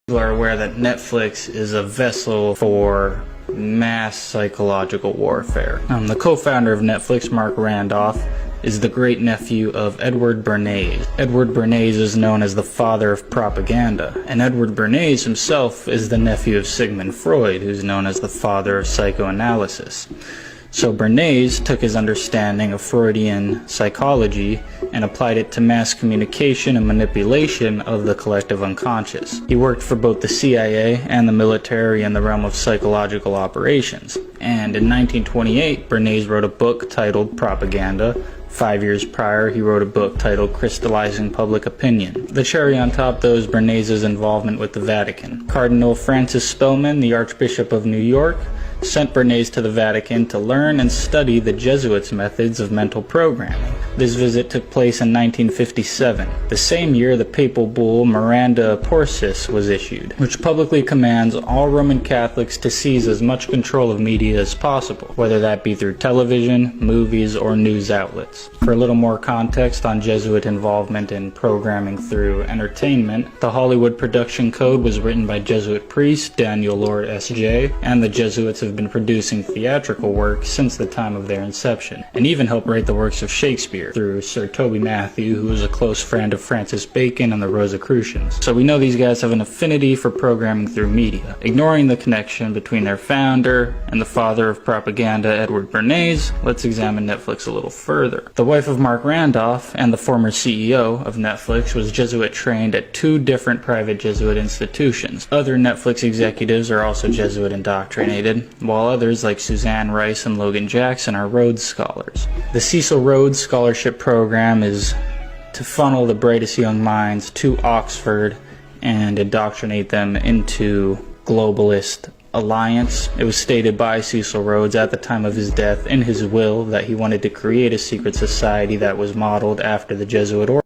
People are aware that Netflix is a vessel for mass psychological warfare. The co-founder of Netflix, Mark Randolph, is the great-nephew of Edward Bernays. Edward Bernays is known as the father of propaganda, and Edward Bernays himself is the nephew of Sigmund Freud, who's known as the father of psychoanalysis. So Bernays took his understanding of Freudian psychology and applied it to mass communication and manipulation of the collective unconscious. He worked for both the CIA and the military in the realm of psychological operations. And in 1928, Bernays wrote a book titled Propaganda. 5 years prior, he wrote a book titled Crystallizing Public Opinion. The cherry on top, though, is Bernays' involvement with the Vatican. Cardinal Francis Spellman, the Archbishop of New York, sent Bernays to the Vatican to learn and study the Jesuits' methods of mental programming. This visit took place in 1957, the same year the papal bull Miranda Porcis was issued, which publicly commands all Roman Catholics to seize as much control of media as possible, whether that be through television, movies, or news outlets. For a little more context on Jesuit involvement in programming through entertainment, the Hollywood Production Code was written by Jesuit priest Daniel Lord S.J., and the Jesuits have been producing theatrical work since the time of their inception, and even helped write the works of Shakespeare through Sir Toby Matthew, who was a close friend of Francis Bacon and the Rosicrucians. So we know these guys have an affinity for programming through media. Ignoring the connection between their founder and the father of propaganda, Edward Bernays, let's examine Netflix a little further. The wife of Mark Randolph and the former CEO of Netflix was Jesuit trained at 2 different private Jesuit institutions. Other Netflix executives are also Jesuit indoctrinated, while others like Suzanne Rice and Logan Jackson are Rhodes Scholars. The Cecil Rhodes Scholarship Program is to funnel the brightest young minds to Oxford and indoctrinate them into globalist alliance. It was stated by Cecil Rhodes at the time of his death in his will that he wanted to create a secret society that was modeled after the Jesuit order.